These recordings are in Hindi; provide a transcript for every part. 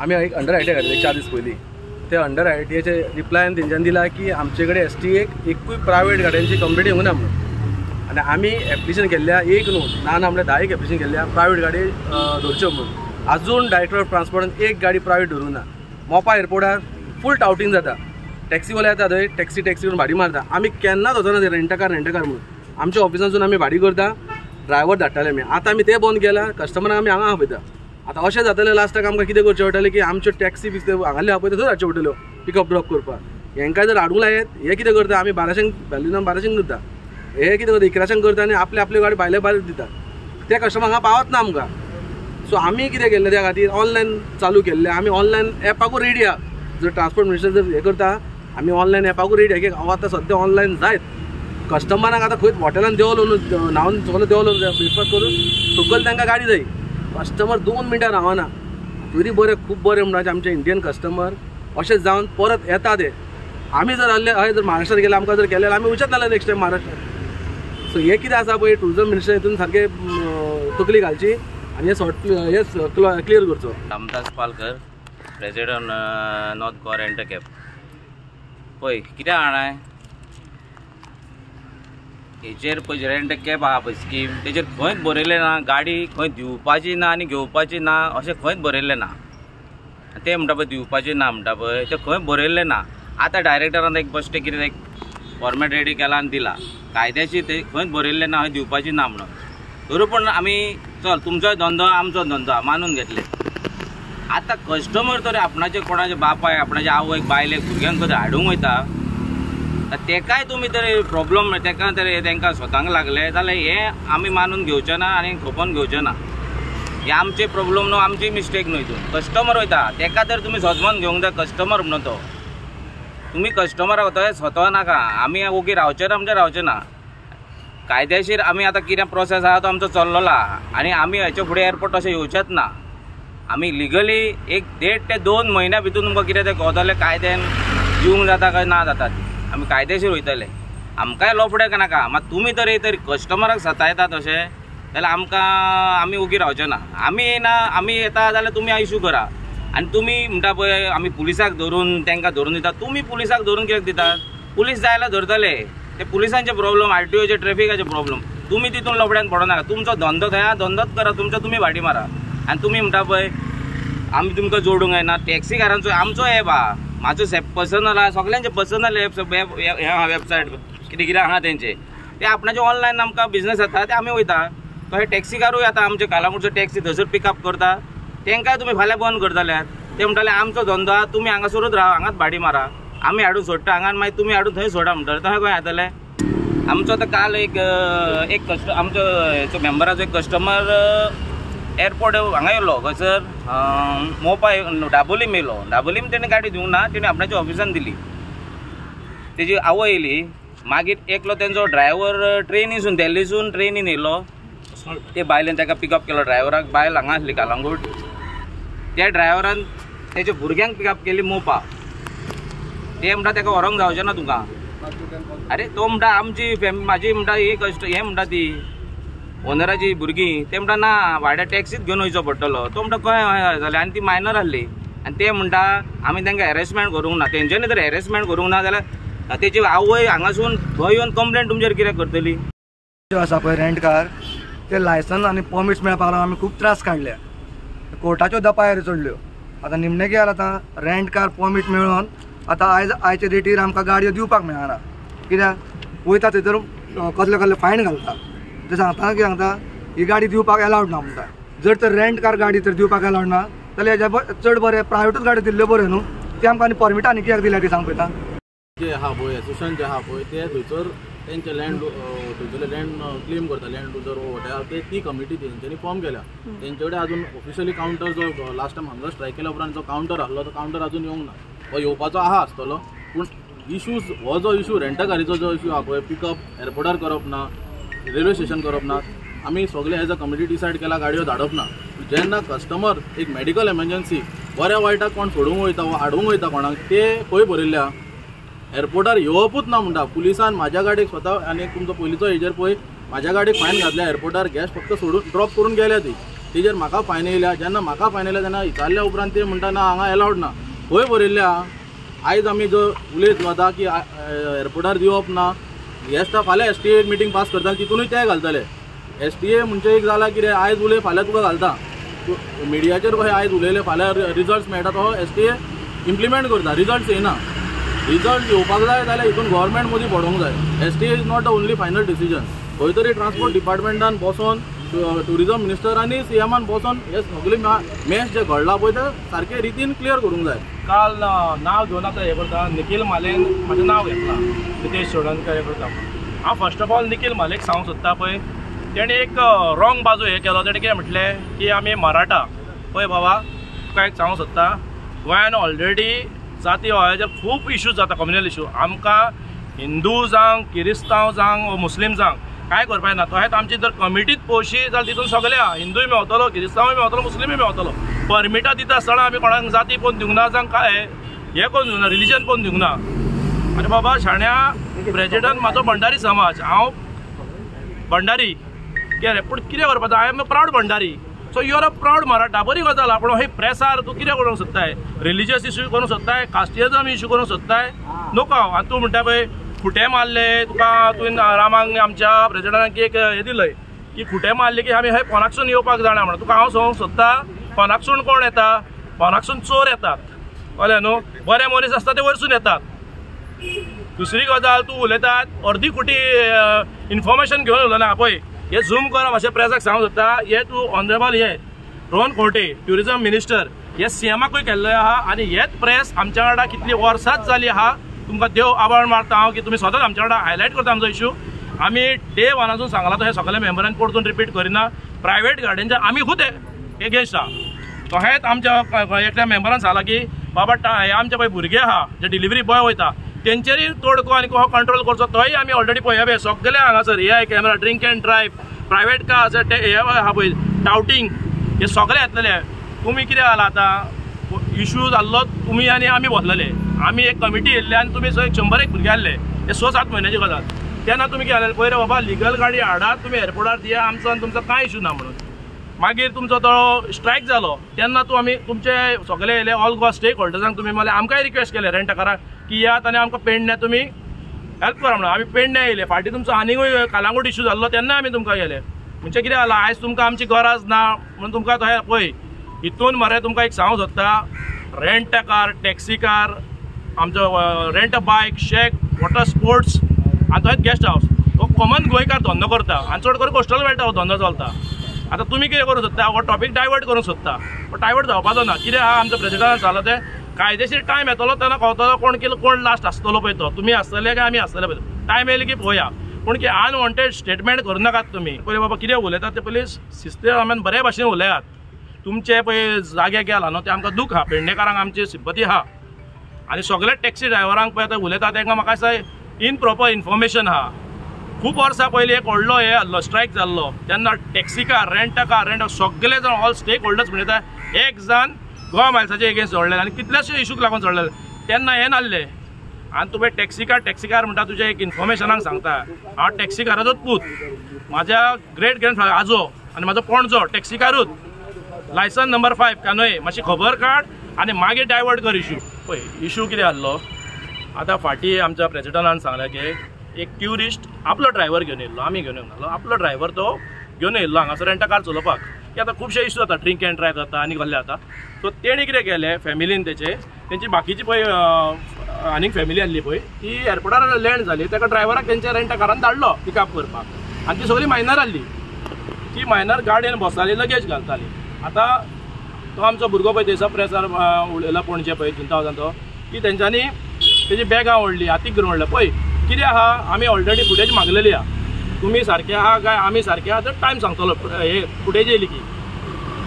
आमी एक अंडर आय टी घातले 4 दीस पयलीं. ते अंडर आय टी एचे रिप्लायन तेंच्यांनी दिला की आमचे कडेन ST एकूय प्रायवेट गाड्यांची कंप्लेंट येवंक ना म्हणून. आनी आमी एप्लिकेशन केल्ल्या एक न्हू ना म्हणल्यार 10 एप्लिकेशन केल्ल्या प्रायवेट गाडी धरच्यो म्हणून. आजून डायरेक्टर ऑफ ट्रान्सपोर्टान एक गाडी प्रायवेट धरूंक ना. मोपा एअरपोर्टार फूल टावटींग जाता. टॅक्सीवाले येता थंय टॅक्सी करून भाडी मारता. आमी केन्नाच वचना थंय रेंटकार म्हणून. आमच्या ऑफिसांसून आमी भाडी करता, ड्रायव्हर धाडटाले आमी. आतां आमी ते बंद केला, कस्टमरांक आमी हांगा आपयता. आतां अशें जातलें लास्टाक आमकां कितें करचें पडटलें की आमच्यो टॅक्सी बी हांगाले आपयता थंय हाडच्यो पडटल्यो पिकअप ड्रॉप करपाक. हेंकां जर हाडूंक लायत हे कितें करता आमी 1200 व्हॅल्यून 1200 करता. हे कितें करता 1100 करता आनी आपली गाडी भायर दिता. ते कस्टमर हांगा पावत ना आमकां. सो आमी कितें केल्लें त्या खातीर ऑनलायन चालू केल्लें. आमी ऑनलायन एपाकूय रेडी आहा. जर ट्रान्सपोर्ट मिनिस्टर जर हें करता आमी ऑनलायन एपाकूय रेडी आहा की हांव आतां सद्या ऑनलायन जायत. कस्टमरांक आतां खंय हॉटेलान देंवलो न्हू न्हांवन सगळो देंवलो ब्रेकफास्ट करून सकयल तांकां गाडी जाय. कस्टमर 2 मिनटां रावना. तरी बरें खूब बरें म्हणटा आमचे इंडियन कस्टमर अशें जावन परत येता ते. आमी जर आहले हय जर महाराष्ट्रात गेले आमकां जर केलें आमी वयचेच नासले नेक्स्ट टायम महाराष्ट्रात. सो हे कितें आसा पळय टुरिजम मिनिस्टर हितून सारकें तकली घालची आनी हे क्लियर करचो. Ramdas Palkar president north Goa rent cab. पळय कितें आहा हेचेर पळय रेंट कॅब आहा पळय स्कीम तेचेर खंयच बरयलें ना गाडी खंय दिवपाची ना आनी घेवपाची ना अशें खंयच बरयल्लें ना. ते म्हणटा पळय दिवपाची ना म्हणटा पळय ते खंय बरयल्लें ना. आतां डायरेक्टरान एक बेश्टें कितें एक फॉर्मेट रेडी केला आनी दिला. कायद्याची ते खंयच बरयल्लें ना दिवपाची ना म्हणून. तरी पूण आमी चल तुमचो धंदो आमचो धंदो मानून घेतले. आतां कस्टमर तरी आपणाचे कोणाचे बापाय आपणाचे आवयक बायलेक भुरग्यांक कधी हाडूंक वयता तेकाय तुमी तरी प्रॉब्लम तेका तरी तांकां स्वतांक लागले जाल्यार हें आमी मानून घेवचें ना आनी खोपोवन घेवचें ना. हे आमचे प्रॉब्लम न्हू आमची मिस्टेक न्हू हितून. कस्टमर वयता तेका तर तुमी सजमोन घेवंक जाय. कस्टमर म्हणून तो तुमी कस्टमराक वता स्वता नाका. आमी ओगी रावचे ना म्हणजे रावचे ना. कायदेशीर आमी आतां कितें प्रोसेस आहा तो आमचो चल्लोलो आहा आनी आमी हेचे फुडें एअरपोर्ट अशें येवचेच ना. आमी लिगली 1.5 ते 2 म्हयन्या भितर तुमकां कितें तें कोदले कायद्यान दिवंक जाता काय ना जाता आमी कायदेशीर वयतले. आमकांय लोफडें नाका. मात तुमी तरी कस्टमराक सतायतात अशें जाल्यार आमी ओगी रावचे ना. आमी येना आमी येता जाल्यार तुमी इशू करा. आनी तुमी म्हणटा पळय आमी पुलिसाक धरून तांकां धरून दितात. तुमी पुलिसाक धरून कित्याक दितात. पुलीस जाय जाल्यार धरतले. ते पुलिसांचे प्रॉब्लेम RTOचे ट्रॅफिकाचे प्रॉब्लेम. तुमी तितून लफड्यान पडो नाका. तुमचो धंदो थंय धंदोच करा तुमचो तुमी भाडी मारा. आनी तुमी म्हणटा पळय आमी तुमकां जोडूंक जायना. टॅक्सीकारांचो आमचो एप आहा म्हाजो पर्सनल आहा सगळ्यांचे पर्सनल एप वेबसायट कितें कितें आहा तेंचे ते आपणाचे ऑनलायन आमकां बिजनेस येता ते आमी वयता. तो टॅक्सीकारूय येता आमचे कालांगूटचो टॅक्सी थंयसर पिकअप करता. तेंकांय तुमी फाल्यां बंद करतले. ते म्हणटाले आमचो धंदो आहा तुमी हांगासरूच राव हांगाच भाडी मारा. आमी हाडून सोडटा हांगा मागीर तुमी हाडून थंय सोडा म्हणटाले. थंय खंय येतले. आमचो आतां काल एक आमचो हेचो मेंबराचो एक कस्टमर एअरपोर्ट हांगा येयलो खंयसर मोपा दाबोलीम येयलो. दाबोलीम तेणें गाडी दिवंक ना. तेणें आपणाच्या ऑफिसान दिली. तेजी आवय येयली. मागीर एकलो तेंचो ड्रायव्हर ट्रेनीसून दिल्लीसून ट्रेनीन येयलो. ते बायलेन ताका पिकअप केलो. ड्रायव्हराक बायल हांगा आसली कालांगूट. त्या ड्रायव्हरान तेच्या भुरग्यांक पिकअप केली मोपा. ते म्हणटा ताका व्हरोंक जावचें ना तुका. अरे तो म्हणटा आमची म्हाजी म्हणटा ही हे म्हणटा ती ओनराची भुरगीं ते म्हणटा ना भाड्या टॅक्सीत घेवन वयचो पडटलो. तो म्हणटा खंय जाल्यार आनी ती मायनर आहली. आनी ते म्हणटा आमी तांकां हॅरेसमेंट करूंक ना. तेंच्यांनी जर हॅरेसमेंट करूंक ना जाल्यार तेची आवय हांगासून थंय येवन कंप्लेंट तुमचेर कितें करतली. आसा पळय रेंट कार ते लायसन आनी परमिट्स मेळपाक लागून आमी खूब त्रास काडल्या. कोर्टाच्यो दपायर चडल्यो. आतां निमणे गेल्यार आतां रेंट कार परमीट मेळोन आतां आयचे डेटीर आमकां गाडयो दिवपाक मेळना. कित्याक वयता थंयसर कसले कसले फायन घालता. ते सांगता कितें सांगता ही गाडी दिवपाक एलावड ना म्हणटा. जर तर रेंट कार गाडी तर दिवपाक एलावड ना जाल्यार हेज्या चड बरें प्रायवेटूच गाडी दिल्ल्यो बऱ्यो न्हू. ते आमकां आनी परमिटां आनी कित्याक दिल्या ती सांग पळयता. जे आहा पळय एसोसिएशन जे आहा पळय ते थंयसर तेंचे लँड थंयसरले लँड क्लेम करता लँड लुजर वॉटेवर ती कमिटी तेंच्यांनी फॉर्म केल्या. तेंचे कडेन अजून ऑफिशियली कावंटर जो लास्ट टायम हांगा स्ट्रायक केल्या उपरांत जो कावंटर आसलो तो कावंटर अजून येवंक ना. हो येवपाचो आहा आसतलो पूण इशूज हो जो इशू रेंटकारीचो जो इशू आहा पळय पिकअप एअरपोर्टार करप ना रेल्वे स्टेशन करप ना आमी सगळे एज अ कमिटी डिसायड केला गाडयो धाडप ना. जेन्ना कस्टमर एक मेडिकल एमर्जन्सी बऱ्या वायटाक कोण सोडूंक वयता वा हाडूंक वयता कोणाक ते खंय बरयल्या एअरपोर्टार येवपूच ना म्हणटा. पुलिसान म्हाज्या गाडयेक स्वता आनी तुमचो पयलींचो हेजेर पळय म्हाज्या गाडयेक फायन घातल्या एअरपोर्टार गॅस फक्त सोडून ड्रॉप करून गेल्या ती. तेजेर म्हाका फायन येयल्या. जेन्ना म्हाका फायन येयल्या तेन्ना विचारल्या उपरांत ते म्हणटा ना हांगा अलावड ना. खंय बरयल्लें आहा? आयज आमी जो उलयत वता की एअरपोर्टार दिवप ना, हे स्टाफ फाल्यां STA एक मिटींग पास करता तितूनय ते घालतले. STA म्हणजे एक जाला कितें आयज उलय फाल्यां तुका घालता. मिडियाचेर कशें आयज उलयले फाल्यां रिजल्ट्स मेळटा तो STA इम्प्लिमेंट करता. रिजल्ट्स येना. रिजल्ट येवपाक जाय जाल्यार हितून गव्हर्मेंट मदीं पडोवंक जाय. STA is not the only final decision. खंय तरी ट्रान्सपोर्ट डिपार्टमेंटान बसोन टुरिजम मिनिस्टर आनी CMान बसोन हे सगळे मॅच जे घडला पळय ते सारके रितीन क्लियर करूंक जाय. काल नाव घेवन आतां हें करता निखील मालेन म्हाजें नाव घेतलां नितेश चोडणकर हें करता. हांव फर्स्ट ऑफ ऑल निखील मालेक सांगूंक सोदता पळय तेणें एक रॉंग बाजू हें केलो. तेणें कितें म्हटलें की आमी मराठा. पळय बाबा तुका एक सांगूंक सोदता गोंयान ऑलरेडी जाती वेळाचेर खूब इश्यूज जाता कम्युनल इश्यू. आमकां हिंदू जावं किरिस्तांव जावं मुस्लीम जावं काय करपाक येना. तशेंच आमची जर कमिटीत पळोवशी जाल्यार तितून सगळे आहा. हिंदूय मेवतलो, किरिस्तांवूय मेवतलो, मुस्लिमूय मेवतलो. परमिटां दिता आसतना आमी कोणाक जाती पळोवन दिवंक ना जावं काय हें करून दिवंक ना, रिलीजन पळोवन दिवंक ना. आनी बाबा शाण्या प्रेजिडंट म्हाजो भंडारी समाज, हांव भंडारी कितें पूण कितें करपाचो? I am a proud Bhandari. So you are a proud Maratha. बरी गजाल आहा. पूण हे प्रेसार तूं कितें करूंक सोदताय? रिलिजियस इश्यू करूंक सोदताय? कास्टियजम इश्यू करूंक सोदताय? नको. आनी तूं म्हणटा पळय खुटे मारले तुका, तुवें रामांक आमच्या प्रेजिडंटाक एक हें दिलंय की खुटे मारले की आमी हय फोनाकसून येवपाक जाणा म्हणून. तुका हांव सांगूंक सोदता फोनाकसून कोण येता? फोनाकसून चोर येतात. कळ्ळें न्हू? बरे मनीस आसता ते वयरसून येतात. दुसरी गजाल तूं उलयतात अर्दी खोटी इन्फॉर्मेशन घेवन उलयना. पळय हे झूम कर मातशें प्रेसाक सांगूंक सोदता. हे तूं ऑनरेबल हे रोहन खंवटे ट्युरिजम मिनिस्टर हे CMाकूय केल्लें आहा. आनी हेच प्रेस आमच्या वांगडा कितली वर्सांच जाली आहा. तुमकां देव आभार मारता हांव की तुमी सदांच आमच्या वांगडा हायलायट करता आमचो इश्यू. आमी डे वनासून सांगला तो हे सगळ्या मेंबरांनी परतून रिपीट करिना. प्रायवेट गाड्यांचे आमी खूद एगेन्स्ट आहा. तशेंच आमच्या एकट्या मेंबरान सांगला की बाबा हे आमचे पळय भुरगे आहा जे डिलिव्हरी बॉय वयता तेंचेरूय तोडको आनी कसो कंट्रोल करचो तोय आमी ऑलरेडी पळय सगळे हांगासर AI camera, drink and drive, private cars हे आहा पळय टावटिंग, हे सगळे येतलेले. तुमी कितें जाला आतां इश्यू जाल्लो तुमी आनी आमी बसलेले. आमी एक कमिटी येयल्ले आनी तुमी 100 भुरगे हाडले. हे 6-7 म्हयन्याची गजाल. तेन्ना तुमी कितें जालें पळय बाबा लिगल गाडी हाडात तुमी एअरपोर्टार दिया आमचो आनी तुमचो कांय इश्यू ना म्हणून. मागीर तुमचो तो स्ट्रायक जालो तेन्ना तूं आमी तुमचे सगळे येयले ऑल गोवा स्टेक होल्डर्सांक तुमी मागीर आमकांय रिक्वेस्ट केले रेंटकाराक की यात आनी आमकां पेडण्या तुमी हेल्प करा म्हणून. आमी पेडण्या येयले. फाटीं तुमचो आनीकूय कालांगूट इश्यू जाल्लो तेन्ना आमी तुमकां गेले. म्हणजे कितें जालां आयज तुमकां आमची गरज ना म्हणून तुमकां तशें पळय हितून मरे तुमकां एक सांगूंक सोदता rent a car, taxi car, आमचो rent a bike, shack, water sports आनी तशेंच गेस्ट हावस हो कॉमन गोंयकार धंदो करता आनी चड करून कोस्टल बेल्टा हो धंदो चलता. आतां तुमी कितें करूंक सोदता? हो टॉपीक डायवर्ट करूंक सोदता. पण डायवर्ट जावपाचो ना. कितें आहा आमच्या प्रेजिडंटान सांगलो तें कायदेशीर टायम येतलो तेन्ना कळटलो कोण केलो कोण लास्ट आसतलो पळय तो. तुमी आसतले काय आमी आसतले पळय. टायम येयलो की पळोवया. पूण की अनवॉन्टेड स्टेटमेंट करूं नाकात तुमी. पळय बाबा कितें उलयतात ते पयलीं शिस्तेन बरे भाशेन उलयात. तुमचे पळय जागे गेला न्हू ते आमकां दूख आहा. पेडणेकारांक आमची सिंपती आहा. आनी सगळे टॅक्सी ड्रायव्हरांक पळय आतां उलयता तांकां म्हाका दिसता इनप्रॉपर इन्फॉर्मेशन आहा. खूब वर्सां पयलीं एक व्हडलो हे जाल्लो स्ट्रायक जाल्लो तेन्ना टॅक्सी कार, रेंट सगळे जाण ऑल स्टेक होल्डर्स म्हणटा एक जाण गोवा मायल्साचे एगेन्स्ट जोडलेले आनी कितलेशे इश्यूक लागून जोडलेले. तेन्ना हें नासलें. आनी तुवें टॅक्सी कार म्हणटा तुज्या एक इन्फॉर्मेशनाक सांगता. हांव टॅक्सी काराचोच पूत. म्हाज्या ग्रेट ग्रँडफादर आजो आनी म्हाजो पणजो टॅक्सी कारूच. लायसन नंबर 5 कानोये. मातशी खबर काड आनी मागीर डायवर्ट कर इश्यू. पळय इश्यू कितें जाल्लो आतां फाटीं आमच्या प्रेजिडंटान सांगलें की एक ट्युरिस्ट आपलो ड्रायव्हर घेवन येयल्लो. आमी घेवन येवंक आपलो ड्रायव्हर तो घेवन येयल्लो हांगासर रेंट कार चलोवपाक. की आतां खुबशे इश्यू जाता ड्रिंक अँड ड्रायव्ह जाता आनी कसले जाता. सो तेणी कितें केलें फॅमिलीन तेंची बाकीची पळय आनीक फॅमिली आसली पळय ती एअरपोर्टार लँड जाली. ताका ड्रायव्हराक तेंच्या रेंट कारान धाडलो पिकअप करपाक आनी ती सगळी मायनर आसली. ती मायनर गाडयेन बसताली लगेज घालताली. आतां तो आमचो भुरगो पळय थंयसर प्रेसार उलयला पणजे पळय 2000 तो की तेंच्यांनी तेजी बॅगां ओडली हातीक घेवन ओडल्या. पळय कितें आहा आमी ऑलरेडी फुटेज मागलेली आहा. तुमी सारके आहा काय आमी सारके आहा तर टायम सांगतलो हे फुटेज येयली की.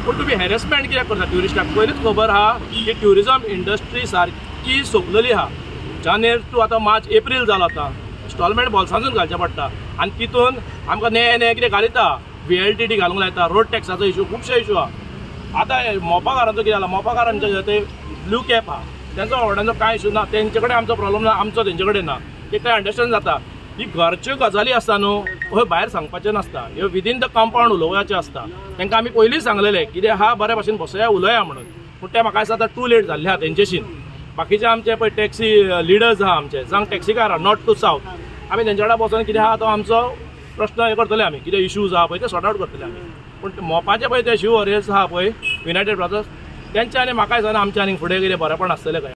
पूण तुमी हॅरेसमेंट कित्याक करता ट्युरिस्टाक? पयलींच खबर आहा की ट्युरिजम इंडस्ट्री सारकी सोंपलेली आहा. जानेर टू आतां मार्च एप्रील जालो आतां इन्स्टॉलमेंट बॉल्सांसून घालचें पडटा आनी तितून आमकां ने कितें घालिता VLTT घालूंक लायता. रोड टॅक्साचो इश्यू खुबशे इश्यू आहा. आतां मोपाकारांचो कितें जाला मोपाकारांचे ते ब्लू कॅप आहा तेंचो व्हडांचो कांय इश्यू ना. तेंचे कडेन आमचो प्रॉब्लम ना आमचो तेंचे कडेन ना. ते अंडरस्टँड जाता. ही घरच्यो गजाली आसता न्हू ह्यो भायर सांगपाचें नासता, ह्यो विदीन द कंपाउंड उलोवपाचें आसता. तांकां आमी पयलींच सांगलेलें कितें आहा बऱ्या भशेन बसया उलया म्हणून, पूण ते म्हाका दिसता टू लेट जाल्ले आहा तेंचेशीन. बाकीचे आमचे पळय टॅक्सी लिडर्स आहा आमचे जावं टॅक्सीकार आहा नॉर्थ टू सावथ, आमी तेंच्या कडेन बसून कितें आहा तो आमचो प्रश्न हे करतले आमी, कितें इश्यूज आहा पळय ते सॉर्ट आउट करतले आमी. पूण मोपाचे पळय ते शिव वॉरियर्स आहा पळय युनायटेड ब्रदर्स, तेंचे आनी म्हाका दिसना आमचे आनीक फुडें कितें बरेंपण आसतलें काय.